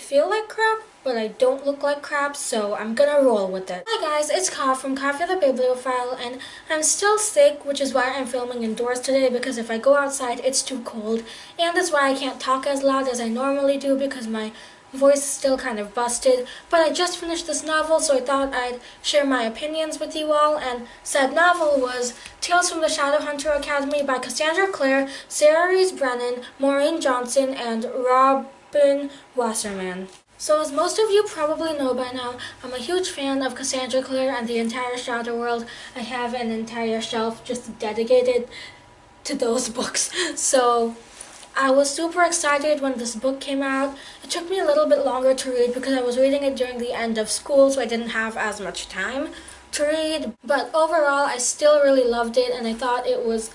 feel like crap, but I don't look like crap, so I'm gonna roll with it. Hi guys, it's Ka from Coffee the Bibliophile, and I'm still sick, which is why I'm filming indoors today, because if I go outside, it's too cold, and that's why I can't talk as loud as I normally do, because my voice is still kind of busted. But I just finished this novel, so I thought I'd share my opinions with you all, and said novel was Tales from the Shadowhunter Academy by Cassandra Clare, Rees Brennan, Maureen Johnson, and Robin Wasserman. So as most of you probably know by now, I'm a huge fan of Cassandra Clare and the entire Shadow world. I have an entire shelf just dedicated to those books. So I was super excited when this book came out. It took me a little bit longer to read because I was reading it during the end of school, so I didn't have as much time to read. But overall, I still really loved it, and I thought it was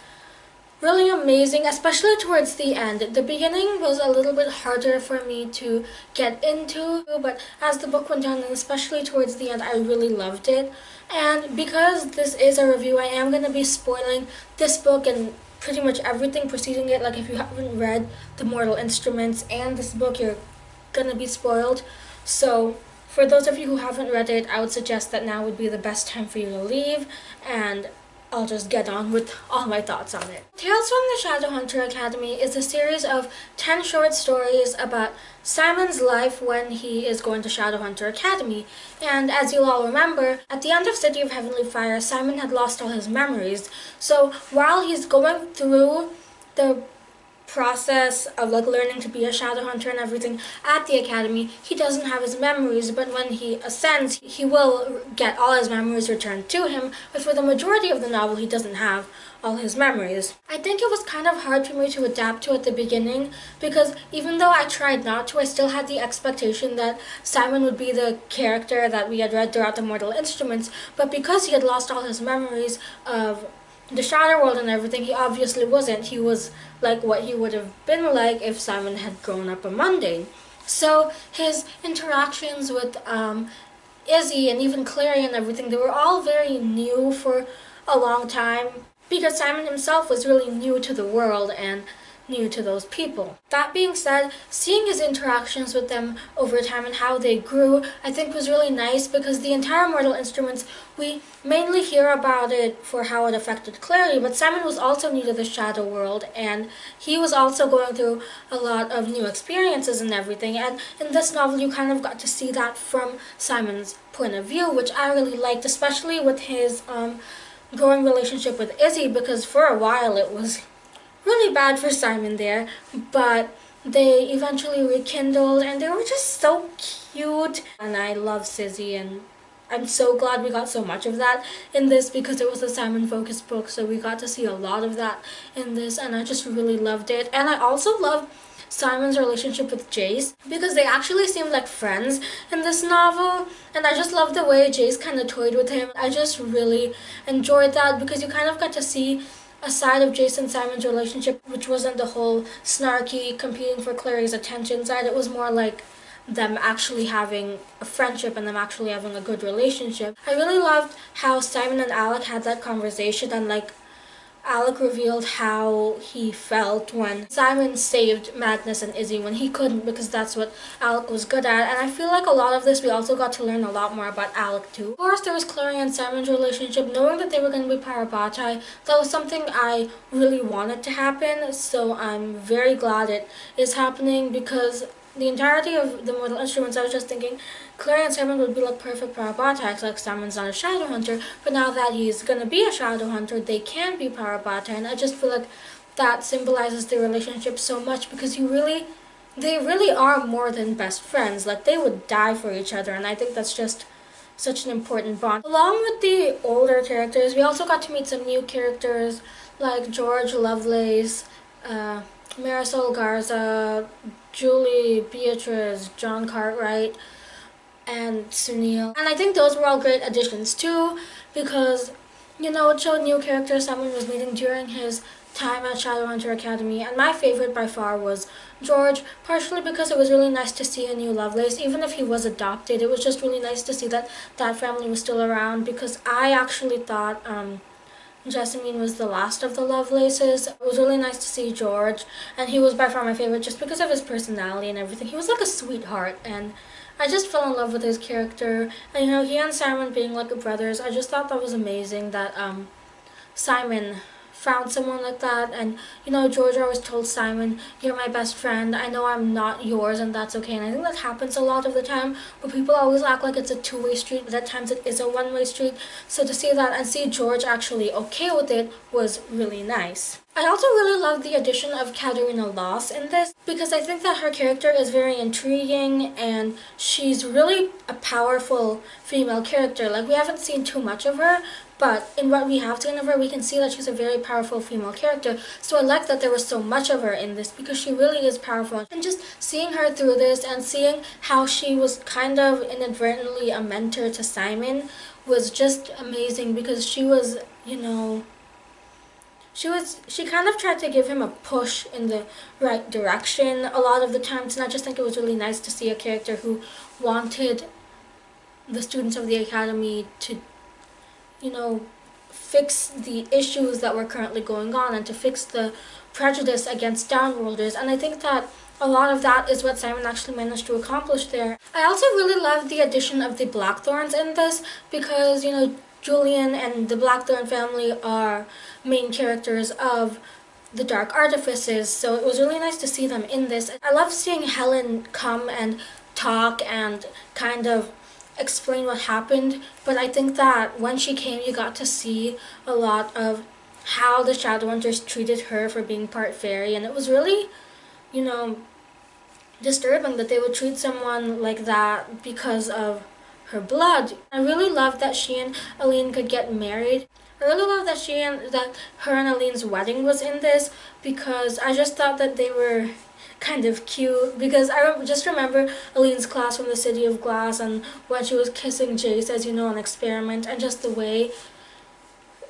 really amazing, especially towards the end. The beginning was a little bit harder for me to get into, but as the book went on, and especially towards the end, I really loved it. And because this is a review, I am going to be spoiling this book and pretty much everything preceding it. Like if you haven't read The Mortal Instruments and this book, you're going to be spoiled. So for those of you who haven't read it, I would suggest that now would be the best time for you to leave, and I'll just get on with all my thoughts on it. Tales from the Shadowhunter Academy is a series of 10 short stories about Simon's life when he is going to Shadowhunter Academy. And as you'll all remember, at the end of City of Heavenly Fire, Simon had lost all his memories. So while he's going through the process of learning to be a Shadowhunter and everything at the academy, he doesn't have his memories, but when he ascends, he will get all his memories returned to him, but for the majority of the novel, he doesn't have all his memories. I think it was kind of hard for me to adapt to at the beginning, because even though I tried not to, I still had the expectation that Simon would be the character that we had read throughout the Mortal Instruments, but because he had lost all his memories of the Shadow world and everything, he obviously wasn't. He was like what he would have been like if Simon had grown up a mundane. So his interactions with Izzy and even Clary and everything, they were all very new for a long time, because Simon himself was really new to the world and new to those people. That being said, seeing his interactions with them over time and how they grew, I think was really nice, because the entire Mortal Instruments, we mainly hear about it for how it affected Clary, but Simon was also new to the Shadow world, and he was also going through a lot of new experiences and everything, and in this novel you kind of got to see that from Simon's point of view, which I really liked, especially with his growing relationship with Izzy, because for a while it was really bad for Simon there, but they eventually rekindled, and they were just so cute. And I love Sizzy, and I'm so glad we got so much of that in this, because it was a Simon-focused book, so we got to see a lot of that in this, and I just really loved it. And I also love Simon's relationship with Jace, because they actually seemed like friends in this novel, and I just love the way Jace kind of toyed with him. I just really enjoyed that, because you kind of got to see a side of Jace and Simon's relationship, which wasn't the whole snarky, competing for Clary's attention side. It was more like them actually having a friendship and them actually having a good relationship. I really loved how Simon and Alec had that conversation, and Alec revealed how he felt when Simon saved Madness and Izzy when he couldn't, because that's what Alec was good at. And I feel like a lot of this we also got to learn a lot more about Alec too. Of course, there was Clary and Simon's relationship. Knowing that they were going to be Parabatai, that was something I really wanted to happen, so I'm very glad it is happening, because the entirety of the Mortal Instruments, I was just thinking Clary and Simon would be like perfect Parabatai, like Simon's not a Shadowhunter, but now that he's gonna be a Shadowhunter, they can be Parabatai, and I just feel like that symbolizes their relationship so much, because they really are more than best friends. Like, they would die for each other, and I think that's just such an important bond. Along with the older characters, we also got to meet some new characters, like George Lovelace, Marisol Garza, Julie, Beatrice, John Cartwright, and Sunil. And I think those were all great additions too, because, you know, it showed new characters someone was meeting during his time at Shadowhunter Academy. And my favorite by far was George, partially because it was really nice to see a new Lovelace. Even if he was adopted, it was just really nice to see that that family was still around, because I actually thought Jessamine was the last of the Lovelaces. It was really nice to see George, and he was by far my favorite just because of his personality and everything. He was like a sweetheart, and I just fell in love with his character. And he and Simon being like brothers, I just thought that was amazing that Simon found someone like that. And George always told Simon, "You're my best friend. I know I'm not yours, and that's okay." And I think that happens a lot of the time, where people always act like it's a two-way street, but at times it is a one-way street. So to see that and see George actually okay with it was really nice. I also really love the addition of Katerina Loss in this, because I think that her character is very intriguing, and she's really a powerful female character. Like, we haven't seen too much of her, but in what we have seen of her, we can see that she's a very powerful female character. So I like that there was so much of her in this, because she really is powerful. And just seeing her through this and seeing how she was kind of inadvertently a mentor to Simon was just amazing, because she was, she kind of tried to give him a push in the right direction a lot of the times, and I just think it was really nice to see a character who wanted the students of the academy to fix the issues that were currently going on and to fix the prejudice against downworlders. And I think that a lot of that is what Simon actually managed to accomplish there. I also really love the addition of the Blackthorns in this, because, Julian and the Blackthorn family are main characters of the Dark Artifices, so it was really nice to see them in this. I love seeing Helen come and talk and kind of explain what happened, but I think that when she came, you got to see a lot of how the Shadowhunters treated her for being part fairy, and it was really, disturbing that they would treat someone like that because of her blood. I really love that she and Aline could get married. I really love that her and Aline's wedding was in this, because I just thought that they were kind of cute, because I just remember Aline's class from the City of Glass, and when she was kissing Jace as an experiment, and just the way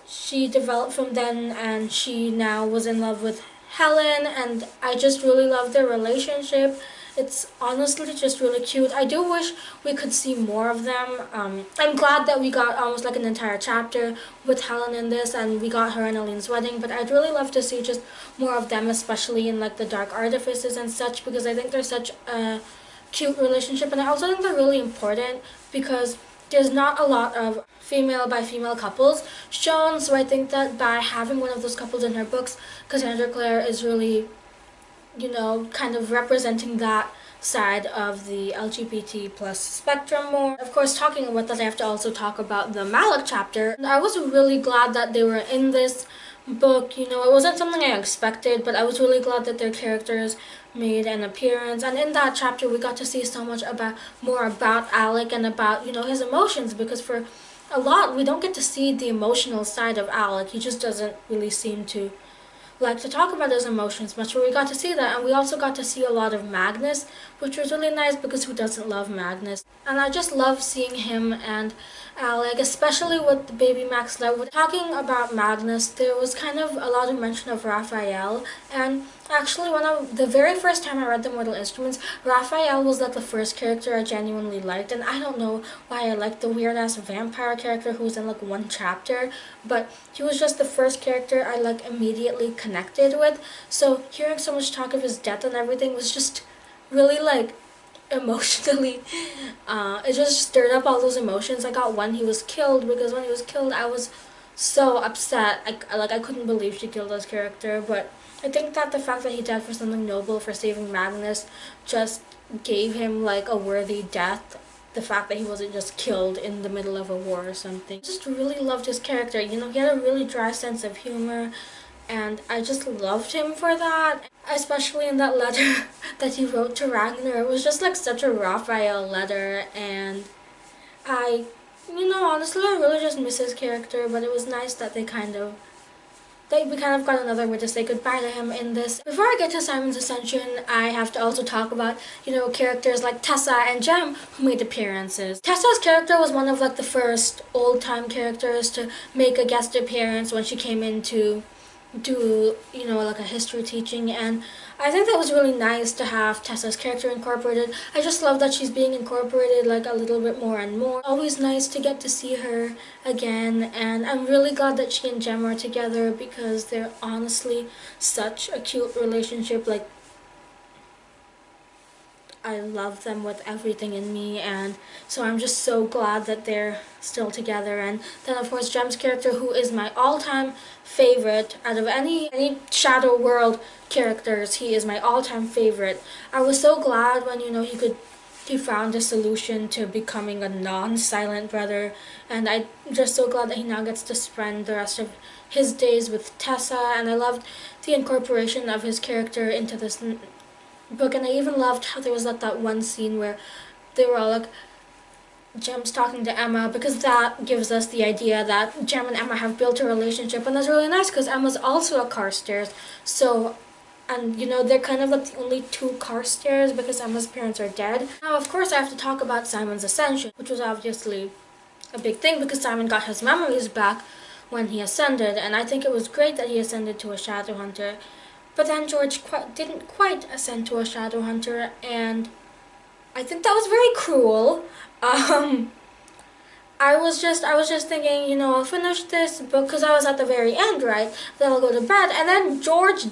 she developed from then, and she now was in love with Helen, and I just really love their relationship. It's honestly just really cute. I do wish we could see more of them. I'm glad that we got almost like an entire chapter with Helen in this, and we got her and Aline's wedding, but I'd really love to see just more of them, especially in like the Dark Artifices and such, because I think they're such a cute relationship, and I also think they're really important, because there's not a lot of female by female couples shown, so I think that by having one of those couples in her books, Cassandra Clare is really kind of representing that side of the LGBT plus spectrum more. Of course, talking about that, I have to also talk about the Malick chapter. I was really glad that they were in this book. It wasn't something I expected, but I was really glad that their characters made an appearance. And in that chapter, we got to see so much more about Alec and about, his emotions, because for a lot, we don't get to see the emotional side of Alec. He just doesn't really seem to like to talk about his emotions much, but we got to see that. And we also got to see a lot of Magnus, which was really nice, because who doesn't love Magnus? And I just love seeing him and Alec, especially with the baby Max Love. Talking about Magnus, there was kind of a lot of mention of Raphael, and actually the very first time I read the Mortal Instruments, Raphael was like the first character I genuinely liked, and I don't know why I liked the weird-ass vampire character who was in like one chapter, but he was just the first character I like immediately connected with. So hearing so much talk of his death and everything was just really like emotionally, it just stirred up all those emotions I got when he was killed, because when he was killed I was so upset. I couldn't believe she killed his character, but I think that the fact that he died for something noble, for saving Magnus, just gave him like a worthy death. The fact that he wasn't just killed in the middle of a war or something. I just really loved his character. He had a really dry sense of humor, and I just loved him for that. Especially in that letter that he wrote to Ragnar. It was just like such a Raphael letter, and honestly, I really just miss his character, but it was nice that we kind of got another way to say goodbye to him in this. Before I get to Simon's Ascension, I have to also talk about, characters like Tessa and Jem who made appearances. Tessa's character was one of like the first old-time characters to make a guest appearance when she came in to do, like a history teaching, and I think that was really nice to have Tessa's character incorporated. I just love that she's being incorporated like a little bit more and more. Always nice to get to see her again, and I'm really glad that she and Jem are together because they're honestly such a cute relationship. Like, I love them with everything in me, and so I'm just so glad that they're still together. And then of course Jem's character, who is my all-time favorite out of any Shadow World characters, he is my all-time favorite. I was so glad when, you know, he found a solution to becoming a non-silent brother, and I'm just so glad that he now gets to spend the rest of his days with Tessa, and I loved the incorporation of his character into this book. And I even loved how there was like that one scene where they were all like, Jem's talking to Emma, because that gives us the idea that Jem and Emma have built a relationship, and that's really nice because Emma's also a Carstairs. So, and you know, they're kind of like the only two Carstairs because Emma's parents are dead. Now of course I have to talk about Simon's ascension, which was obviously a big thing because Simon got his memories back when he ascended, and I think it was great that he ascended to a Shadowhunter. But then George didn't quite ascend to a Shadowhunter, and I think that was very cruel. I was just thinking, you know, I'll finish this book because I was at the very end, right? Then I'll go to bed, and then George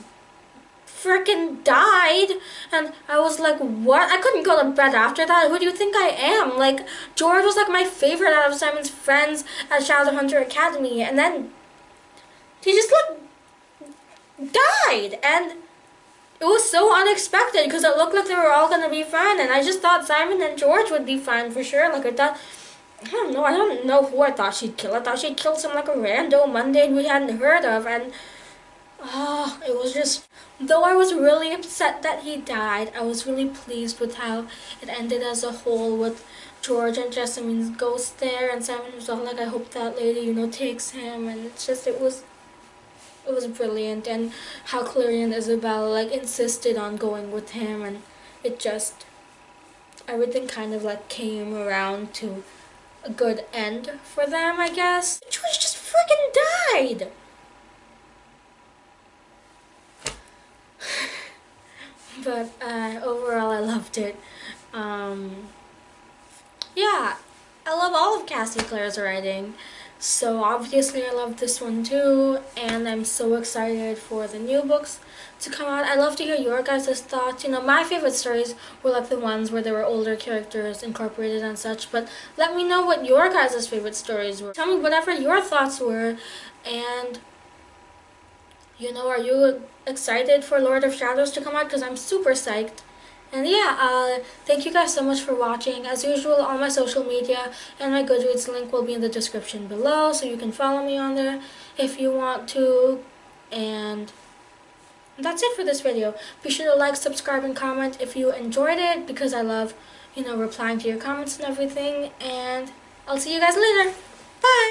freaking died, and I was like, what? I couldn't go to bed after that. Who do you think I am? Like, George was like my favorite out of Simon's friends at Shadowhunter Academy, and then he just like died, and it was so unexpected because it looked like they were all gonna be fine, and I just thought Simon and George would be fine for sure. Like, I don't know who I thought she'd kill. I thought she'd kill some like a rando mundane we hadn't heard of, and it was just, though I was really upset that he died, I was really pleased with how it ended as a whole, with George and Jessamine's ghost there, and Simon was all like, I hope that lady, you know, takes him, and it's just, it was brilliant, and how Clary and Isabel like insisted on going with him, and it just, everything kind of like came around to a good end for them, I guess. George just freaking died! But overall I loved it. Yeah, I love all of Cassie Clare's writing. So obviously I love this one too, and I'm so excited for the new books to come out. I'd love to hear your guys' thoughts. You know, my favorite stories were like the ones where there were older characters incorporated and such, but let me know what your guys' favorite stories were. Tell me whatever your thoughts were, and you know, are you excited for Lord of Shadows to come out? Because I'm super psyched. And yeah, thank you guys so much for watching. As usual, all my social media and my Goodreads link will be in the description below, so you can follow me on there if you want to. And that's it for this video. Be sure to like, subscribe, and comment if you enjoyed it, because I love, you know, replying to your comments and everything. And I'll see you guys later. Bye!